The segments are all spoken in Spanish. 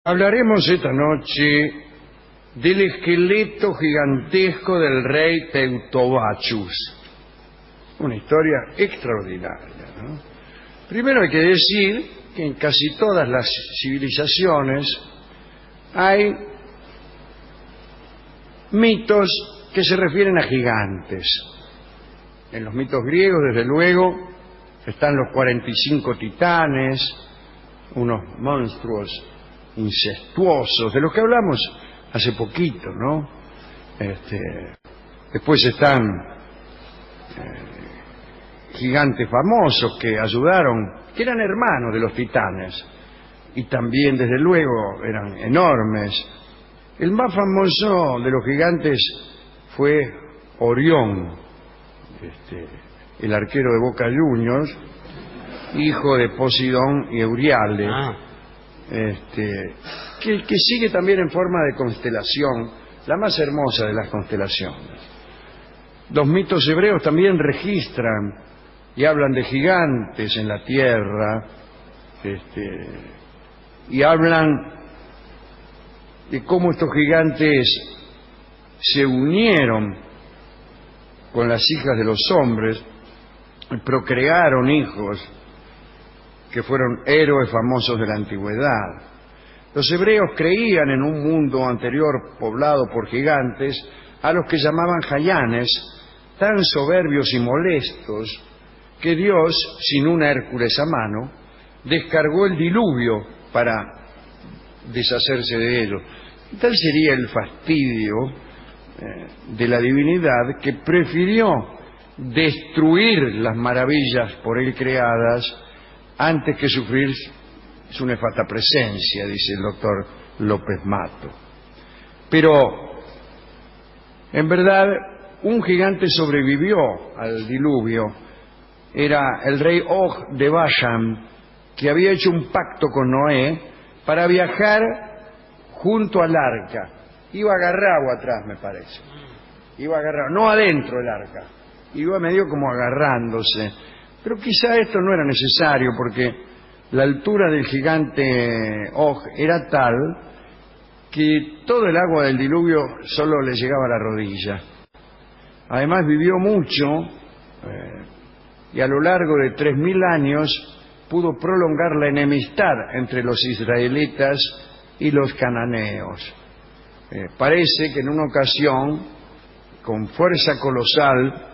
Hablaremos esta noche del esqueleto gigantesco del rey Teutobatus. Una historia extraordinaria, ¿no? Primero hay que decir que en casi todas las civilizaciones hay mitos que se refieren a gigantes. En los mitos griegos, desde luego, están los 45 titanes, unos monstruos incestuosos, de los que hablamos hace poquito, ¿no? Después están gigantes famosos que ayudaron, que eran hermanos de los titanes, y también, desde luego, eran enormes. El más famoso de los gigantes fue Orión, el arquero de Boca Juniors, hijo de Poseidón y Euriale, que sigue también en forma de constelación, la más hermosa de las constelaciones. Los mitos hebreos también registran y hablan de gigantes en la tierra, y hablan de cómo estos gigantes se unieron con las hijas de los hombres y procrearon hijos que fueron héroes famosos de la antigüedad. Los hebreos creían en un mundo anterior poblado por gigantes a los que llamaban jayanes, tan soberbios y molestos que Dios, sin un Hércules a mano, descargó el diluvio para deshacerse de ellos. Tal sería el fastidio de la divinidad, que prefirió destruir las maravillas por él creadas antes que sufrir su nefasta presencia, dice el doctor López Mato. Pero, en verdad, un gigante sobrevivió al diluvio. Era el rey Og de Bashan, que había hecho un pacto con Noé para viajar junto al arca. Iba agarrado atrás, me parece. Iba agarrado, no adentro del arca. Iba medio como agarrándose. Pero quizá esto no era necesario, porque la altura del gigante Og era tal que todo el agua del diluvio solo le llegaba a la rodilla. Además vivió mucho, y a lo largo de 3000 años pudo prolongar la enemistad entre los israelitas y los cananeos. Parece que en una ocasión, con fuerza colosal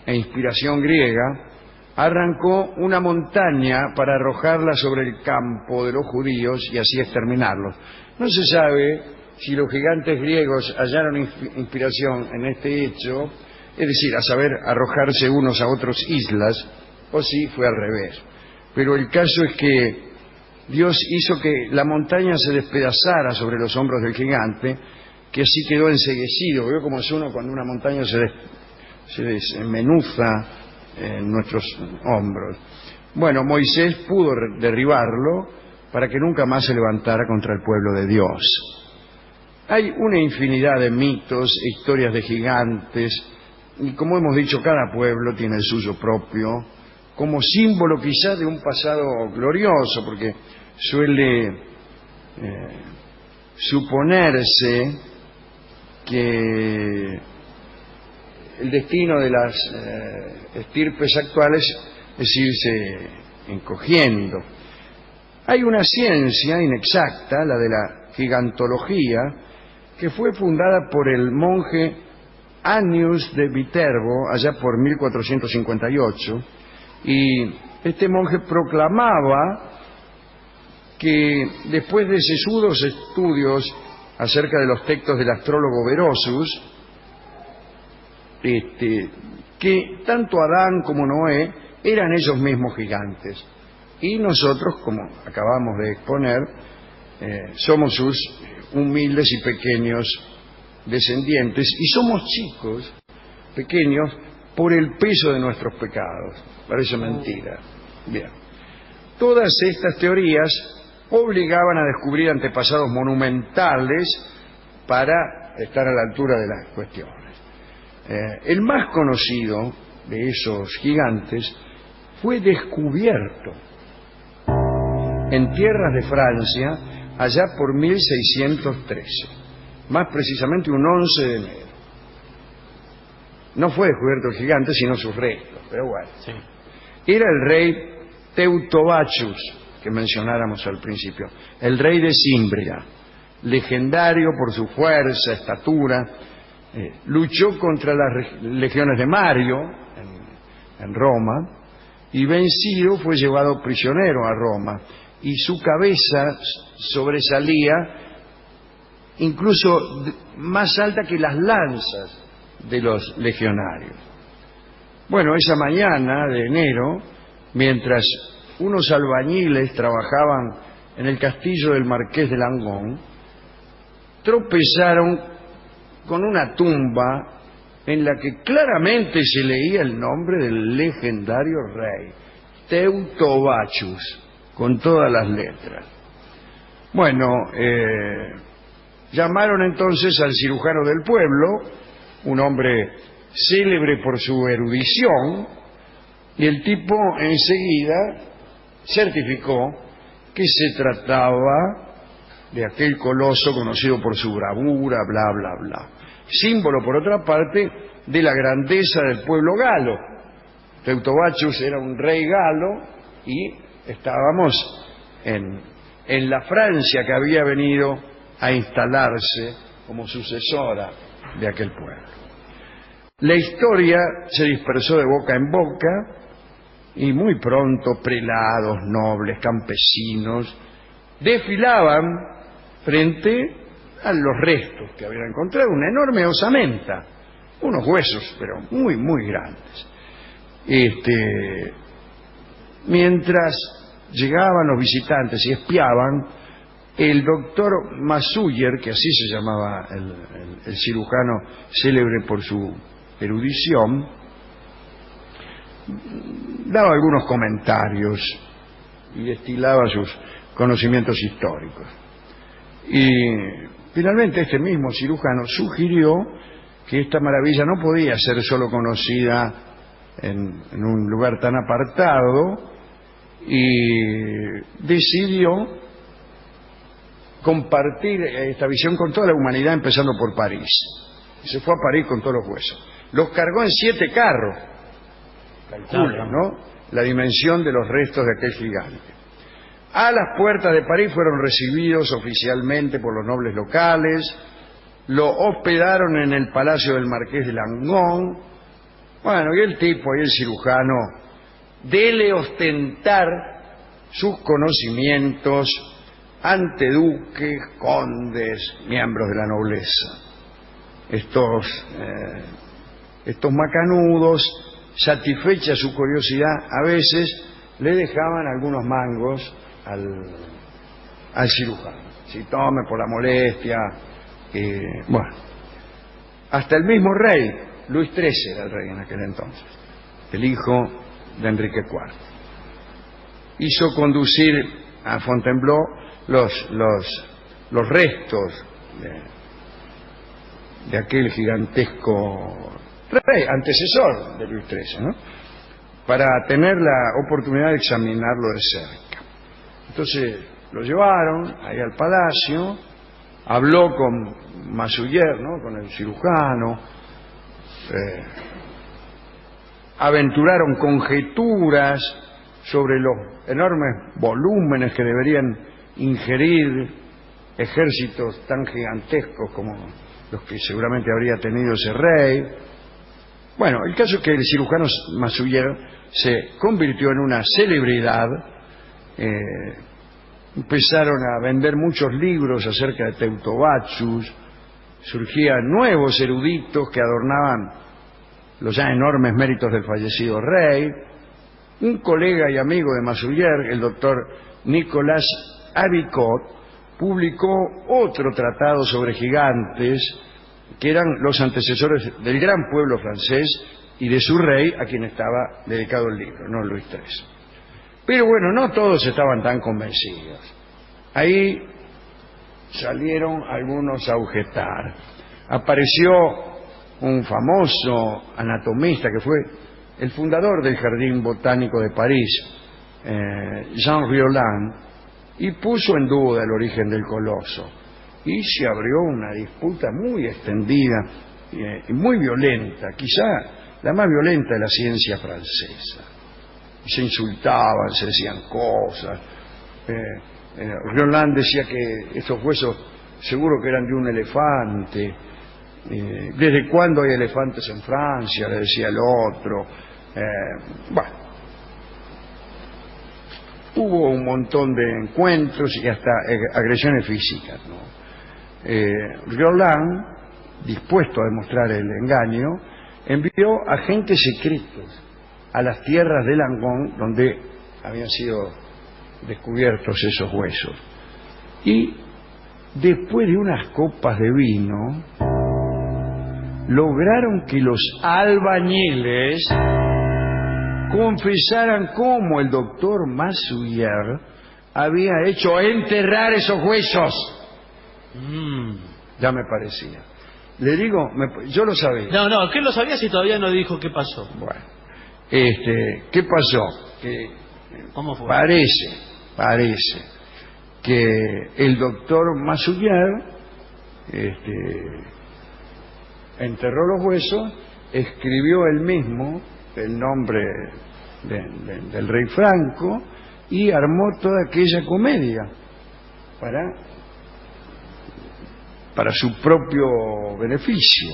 e inspiración griega, arrancó una montaña para arrojarla sobre el campo de los judíos y así exterminarlos. No se sabe si los gigantes griegos hallaron inspiración en este hecho, es decir, a saber, arrojarse unos a otros islas, o si fue al revés. Pero el caso es que Dios hizo que la montaña se despedazara sobre los hombros del gigante, que así quedó enceguecido. ¿Veo cómo es uno cuando una montaña se desmenuza en nuestros hombros? Bueno, Moisés pudo derribarlo para que nunca más se levantara contra el pueblo de Dios. Hay una infinidad de mitos e historias de gigantes, y como hemos dicho, cada pueblo tiene el suyo propio, como símbolo quizá de un pasado glorioso, porque suele suponerse que el destino de las estirpes actuales es irse encogiendo. Hay una ciencia inexacta, la de la gigantología, que fue fundada por el monje Annius de Viterbo allá por 1458, y este monje proclamaba que después de sesudos estudios acerca de los textos del astrólogo Berosus, que tanto Adán como Noé eran ellos mismos gigantes, y nosotros, como acabamos de exponer, somos sus humildes y pequeños descendientes, y somos chicos, pequeños, por el peso de nuestros pecados. Parece mentira. Bien. Todas estas teorías obligaban a descubrir antepasados monumentales para estar a la altura de las cuestiones. El más conocido de esos gigantes fue descubierto en tierras de Francia allá por 1613, más precisamente un 11 de enero. No fue descubierto el gigante, sino sus restos, pero bueno. Sí. Era el rey Teutobachius, que mencionáramos al principio, el rey de Cimbria, legendario por su fuerza, estatura. Luchó contra las legiones de Mario en Roma, y vencido fue llevado prisionero a Roma, y su cabeza sobresalía incluso más alta que las lanzas de los legionarios. Bueno, esa mañana de enero, mientras unos albañiles trabajaban en el castillo del marqués de Langón, tropezaron con una tumba en la que claramente se leía el nombre del legendario rey, Teutobachius, con todas las letras. Bueno, llamaron entonces al cirujano del pueblo, un hombre célebre por su erudición, y el tipo enseguida certificó que se trataba de aquel coloso conocido por su bravura, bla, bla, bla. Símbolo, por otra parte, de la grandeza del pueblo galo. Teutobachius era un rey galo y estábamos en la Francia que había venido a instalarse como sucesora de aquel pueblo. La historia se dispersó de boca en boca y muy pronto prelados, nobles, campesinos desfilaban frente a los restos que habían encontrado, una enorme osamenta, unos huesos, pero muy, muy grandes. Mientras llegaban los visitantes y espiaban, el doctor Masuyer, que así se llamaba el cirujano célebre por su erudición, daba algunos comentarios y destilaba sus conocimientos históricos. Y finalmente este mismo cirujano sugirió que esta maravilla no podía ser solo conocida en un lugar tan apartado, y decidió compartir esta visión con toda la humanidad, empezando por París. Y se fue a París con todos los huesos. Los cargó en 7 carros. Calculan, ¿no?, la dimensión de los restos de aquel gigante. A las puertas de París fueron recibidos oficialmente por los nobles locales, lo hospedaron en el palacio del marqués de Langón. Bueno, y el tipo, y el cirujano, dele ostentar sus conocimientos ante duques, condes, miembros de la nobleza. Estos macanudos, satisfecha su curiosidad, a veces le dejaban algunos mangos al cirujano. Si tome por la molestia. Bueno, hasta el mismo rey, Luis XIII era el rey en aquel entonces, el hijo de Enrique IV, hizo conducir a Fontainebleau los restos de aquel gigantesco rey, antecesor de Luis XIII, ¿no?, para tener la oportunidad de examinarlo de cerca. Entonces lo llevaron ahí al palacio, habló con Masuyer, ¿no?, con el cirujano, aventuraron conjeturas sobre los enormes volúmenes que deberían ingerir ejércitos tan gigantescos como los que seguramente habría tenido ese rey. Bueno, el caso es que el cirujano Masuyer se convirtió en una celebridad. Empezaron a vender muchos libros acerca de Teutobachius, surgían nuevos eruditos que adornaban los ya enormes méritos del fallecido rey. Un colega y amigo de Masuyer, el doctor Nicolas Avicot, publicó otro tratado sobre gigantes, que eran los antecesores del gran pueblo francés y de su rey, a quien estaba dedicado el libro, no Luis XIII. Pero bueno, no todos estaban tan convencidos. Ahí salieron algunos a objetar. Apareció un famoso anatomista que fue el fundador del Jardín Botánico de París, Jean Rioland, y puso en duda el origen del coloso. Y se abrió una disputa muy extendida y muy violenta, quizá la más violenta de la ciencia francesa. Se insultaban, se decían cosas. Roland decía que estos huesos seguro que eran de un elefante. ¿Desde cuándo hay elefantes en Francia?, le decía el otro. Bueno, hubo un montón de encuentros y hasta agresiones físicas, ¿no? Roland, dispuesto a demostrar el engaño, envió agentes secretos a las tierras de Langon, donde habían sido descubiertos esos huesos. Y después de unas copas de vino, lograron que los albañiles confesaran cómo el doctor Massoulier había hecho enterrar esos huesos. Ya me parecía. Le digo, yo lo sabía. No, ¿qué lo sabía si todavía no dijo qué pasó? Bueno, ¿qué pasó? Que ¿Cómo fue? Parece que el doctor Massoulier enterró los huesos, escribió él mismo el nombre del rey Franco y armó toda aquella comedia para su propio beneficio.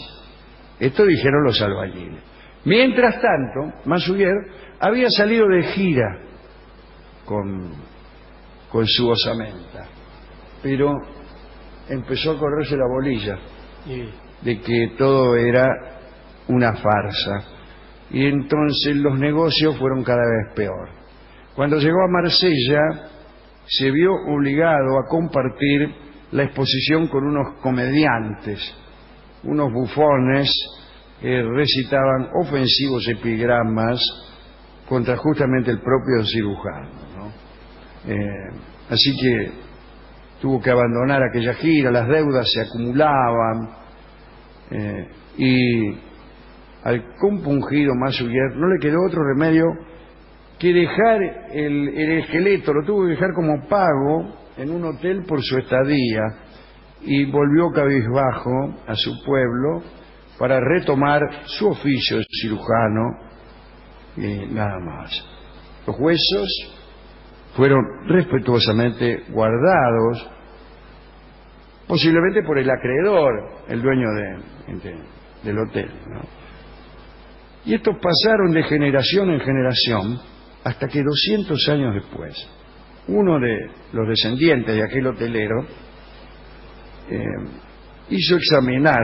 Esto dijeron los albañiles. Mientras tanto, Massoulier había salido de gira con su osamenta, pero empezó a correrse la bolilla de que todo era una farsa, y entonces los negocios fueron cada vez peor. Cuando llegó a Marsella, se vio obligado a compartir la exposición con unos comediantes, unos bufones que recitaban ofensivos epigramas contra justamente el propio cirujano, ¿no? Así que tuvo que abandonar aquella gira, las deudas se acumulaban, y al compungido Massoulier no le quedó otro remedio que dejar el esqueleto, lo tuvo que dejar como pago en un hotel por su estadía, y volvió cabizbajo a su pueblo para retomar su oficio de cirujano y nada más. Los huesos fueron respetuosamente guardados, posiblemente por el acreedor, el dueño del hotel, ¿no? Y estos pasaron de generación en generación hasta que 200 años después, uno de los descendientes de aquel hotelero hizo examinar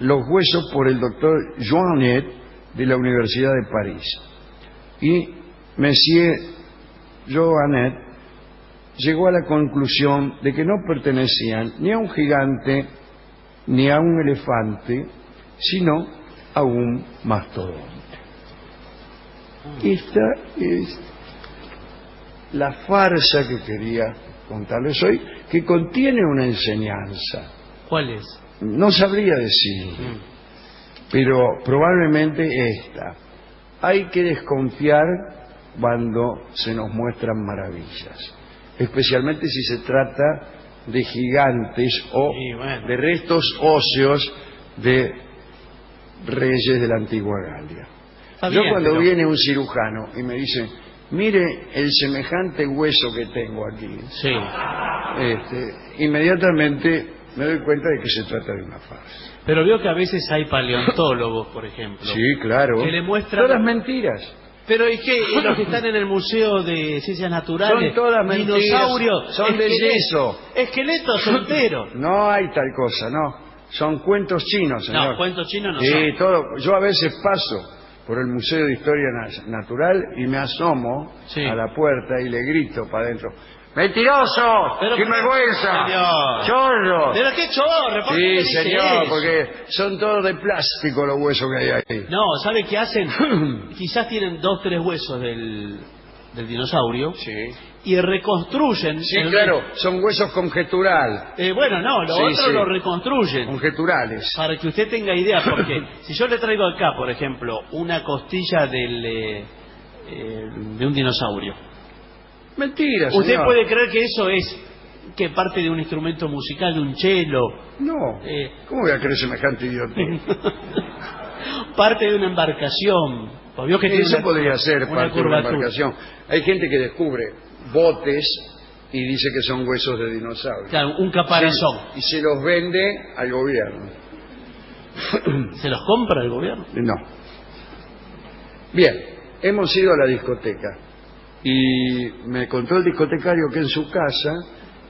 los huesos por el doctor Joannet de la Universidad de París. Y Monsieur Joannet llegó a la conclusión de que no pertenecían ni a un gigante ni a un elefante, sino a un mastodonte. Esta es la farsa que quería contarles hoy, que contiene una enseñanza. ¿Cuál es? No sabría decir, pero probablemente esta. Hay que desconfiar cuando se nos muestran maravillas, especialmente si se trata de gigantes o de restos óseos de reyes de la antigua Galia. Yo cuando viene un cirujano y me dice, mire el semejante hueso que tengo aquí, sí, inmediatamente me doy cuenta de que se trata de una farsa. Pero veo que a veces hay paleontólogos, por ejemplo. Sí, claro. Que le muestran todas mentiras. Pero es que los que están en el Museo de Ciencias Naturales, son todas mentiras, dinosaurios, son de yeso, esqueletos enteros. No hay tal cosa, no. Son cuentos chinos, señor. No, cuentos chinos no sí, son. Todo. Yo a veces paso por el Museo de Historia Natural y me asomo a la puerta y le grito para adentro: ¡mentiroso! ¡Sin vergüenza! ¡Chorro! ¿Pero qué chorro? ¿Por qué sí, señor, eso? Porque son todos de plástico los huesos que hay ahí. No, ¿sabe qué hacen? Quizás tienen 2 o 3 huesos del dinosaurio. Sí. Y reconstruyen. Sí, claro, son huesos conjeturales. Bueno, no, lo otro lo reconstruyen. Conjeturales. Para que usted tenga idea, porque si yo le traigo acá, por ejemplo, una costilla de un dinosaurio, Mentira, ¿Usted señor. puede creer que eso es que parte de un instrumento musical, de un cello? No. ¿Cómo voy a creer semejante idiotez? Parte de una embarcación. Pues vio que tiene Eso una- podría ser una parte de una curvatura. embarcación. Hay gente que descubre botes y dice que son huesos de dinosaurio. Claro, un caparazón. Y se los vende al gobierno. ¿Se los compra el gobierno? No. Bien, hemos ido a la discoteca y me contó el discotecario que en su casa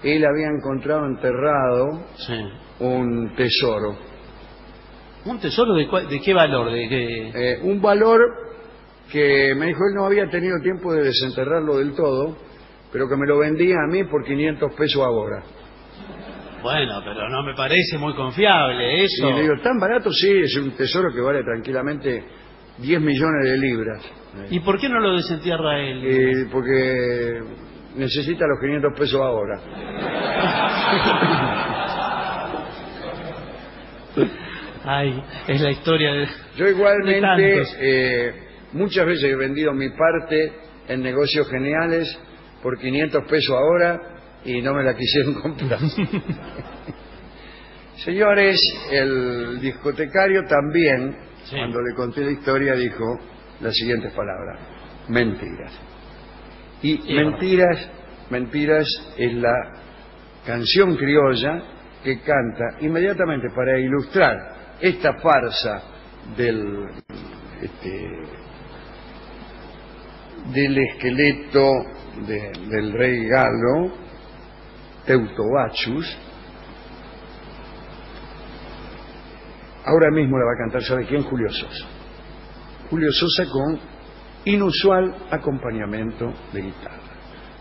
él había encontrado enterrado Sí. un tesoro. ¿Un tesoro de qué valor? ¿De qué? Un valor que me dijo él no había tenido tiempo de desenterrarlo del todo, pero que me lo vendía a mí por 500 pesos ahora. Bueno, pero no me parece muy confiable eso. Y le digo, ¿tan barato? Sí, es un tesoro que vale tranquilamente 10 millones de libras. ¿Y por qué no lo desentierra él? Porque necesita los 500 pesos ahora. Ay, es la historia de... Yo de igualmente tantos. muchas veces he vendido mi parte en negocios geniales por 500 pesos ahora y no me la quisieron comprar. Señores, el discotecario también, Sí. cuando le conté la historia, dijo las siguientes palabras: mentiras. Y Sí, mentiras es la canción criolla que canta inmediatamente para ilustrar esta farsa del esqueleto del rey Galo, Teutobachus. Ahora mismo la va a cantar, ¿sabe quién? Julio Sosa. Julio Sosa con inusual acompañamiento de guitarra.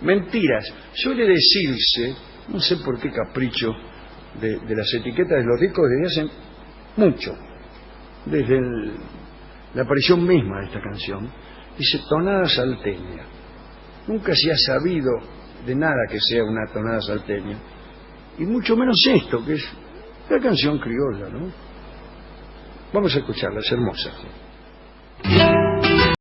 Mentiras. Suele decirse, no sé por qué capricho de las etiquetas de los discos desde hace mucho, desde la aparición misma de esta canción, dice tonada salteña. Nunca se ha sabido de nada que sea una tonada salteña, y mucho menos esto, que es la canción criolla, ¿no? Vamos a escucharla, es hermosa.